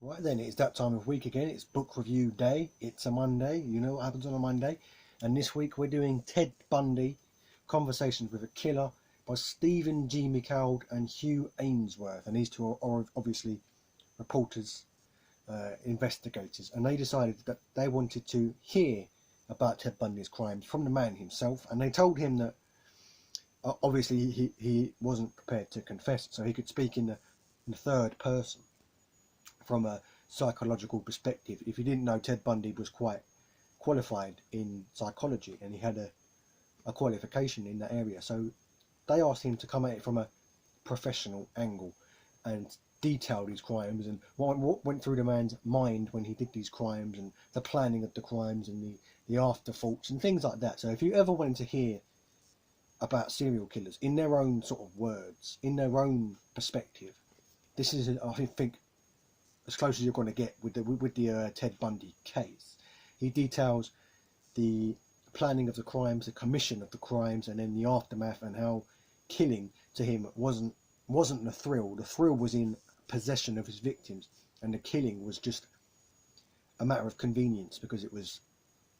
Right then, it's that time of week again. It's book review day. It's a Monday. You know what happens on a Monday. And this week we're doing Ted Bundy, Conversations with a Killer by Stephen G. Michaud and Hugh Anynesworth. And these two are obviously reporters, investigators. And they decided that they wanted to hear about Ted Bundy's crimes from the man himself. And they told him that obviously he wasn't prepared to confess, so he could speak in the third person from a psychological perspective. If you didn't know, Ted Bundy was quite qualified in psychology, and he had a qualification in that area. So they asked him to come at it from a professional angle and detail these crimes and what went through the man's mind when he did these crimes, and the planning of the crimes and the afterthoughts and things like that. So if you ever wanted to hear about serial killers in their own sort of words, in their own perspective, this is, I think, as close as you're going to get with the Ted Bundy case. He details the planning of the crimes, the commission of the crimes, and then the aftermath, and how killing to him wasn't the thrill. The thrill was in possession of his victims, and the killing was just a matter of convenience, because it was,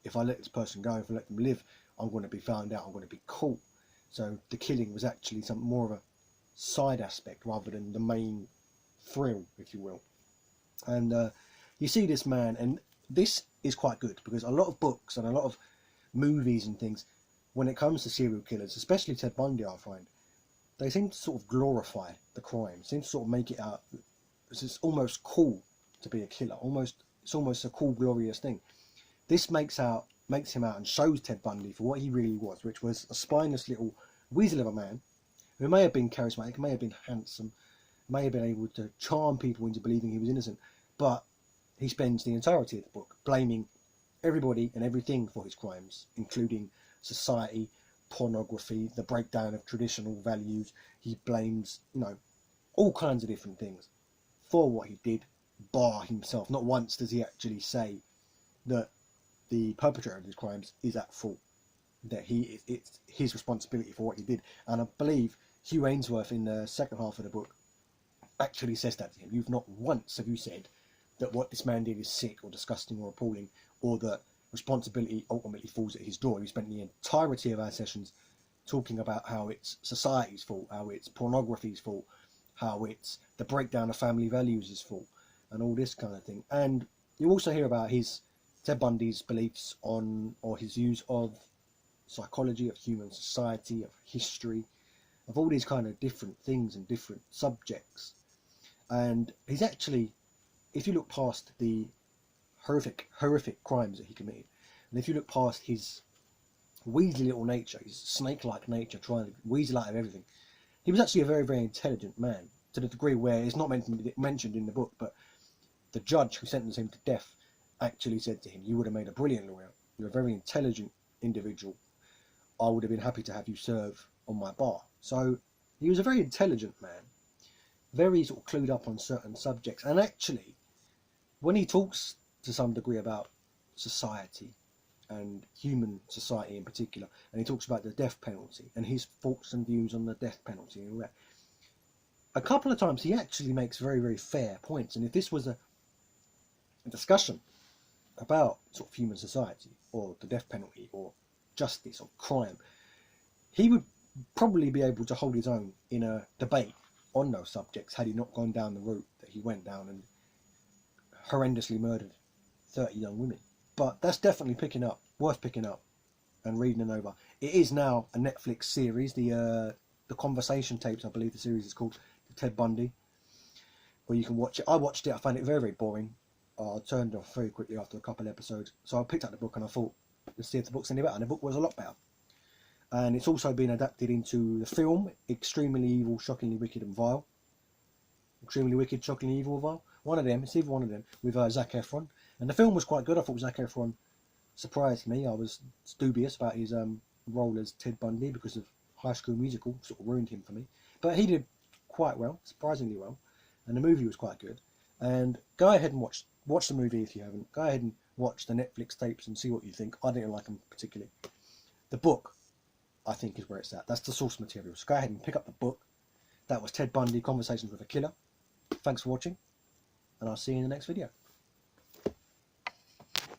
if I let this person go, if I let them live, I'm going to be found out, I'm going to be caught. So the killing was actually some more of a side aspect rather than the main thrill, if you will. And you see this man, and this is quite good, because a lot of books and a lot of movies and things, when it comes to serial killers, especially Ted Bundy, I find, they seem to sort of glorify the crime, seem to sort of make it out, it's almost cool to be a killer, it's almost a cool, glorious thing. This makes him out and shows Ted Bundy for what he really was, which was a spineless little weasel of a man who may have been charismatic, may have been handsome, may have been able to charm people into believing he was innocent, but he spends the entirety of the book blaming everybody and everything for his crimes, including society, pornography, the breakdown of traditional values. He blames, all kinds of different things for what he did, bar himself. Not once does he actually say that the perpetrator of his crimes is at fault, that it's his responsibility for what he did. And I believe Hugh Anynesworth, in the second half of the book, actually says that to him. You've not once have you said that what this man did is sick or disgusting or appalling, or that responsibility ultimately falls at his door. We spent the entirety of our sessions talking about how it's society's fault, how it's pornography's fault, how it's the breakdown of family values' fault, and all this kind of thing. And you also hear about Ted Bundy's beliefs on, or his views of psychology, of human society, of history, of all these kind of different things and different subjects. And he's actually, if you look past the horrific crimes that he committed, and if you look past his weaselly little nature, his snake-like nature, trying to weasel out of everything, he was actually a very, very intelligent man, to the degree where it's not mentioned in the book, but the judge who sentenced him to death actually said to him, "You would have made a brilliant lawyer. You're a very intelligent individual. I would have been happy to have you serve on my bar." So he was a very intelligent man, very sort of clued up on certain subjects. And actually, when he talks to some degree about society and human society in particular, and he talks about the death penalty and his thoughts and views on the death penalty and all that, a couple of times he actually makes very, very fair points. And if this was a discussion about sort of human society or the death penalty or justice or crime, he would probably be able to hold his own in a debate on those subjects had he not gone down the route that he went down and horrendously murdered 30 young women. But that's definitely worth picking up and reading them over. It is now a Netflix series, the Conversation Tapes, I believe the series is called, the Ted Bundy, where you can watch it. I watched it, I found it very, very boring. I turned off very quickly after a couple of episodes, so I picked up the book and I thought, let's see if the book's any better, and the book was a lot better. And it's also been adapted into the film Extremely Evil, Shockingly Wicked and Vile. Extremely Wicked, Shockingly Evil, Vile. One of them, it's either one of them, with Zac Efron. And the film was quite good. I thought Zac Efron surprised me. I was dubious about his role as Ted Bundy because of High School Musical, sort of ruined him for me. But he did quite well, surprisingly well. And the movie was quite good. And go ahead and watch the movie if you haven't. Go ahead and watch the Netflix tapes and see what you think. I didn't like them particularly. The book, I think, is where it's at. That's the source material. So go ahead and pick up the book. That was Ted Bundy, Conversations with a Killer. Thanks for watching. and I'll see you in the next video.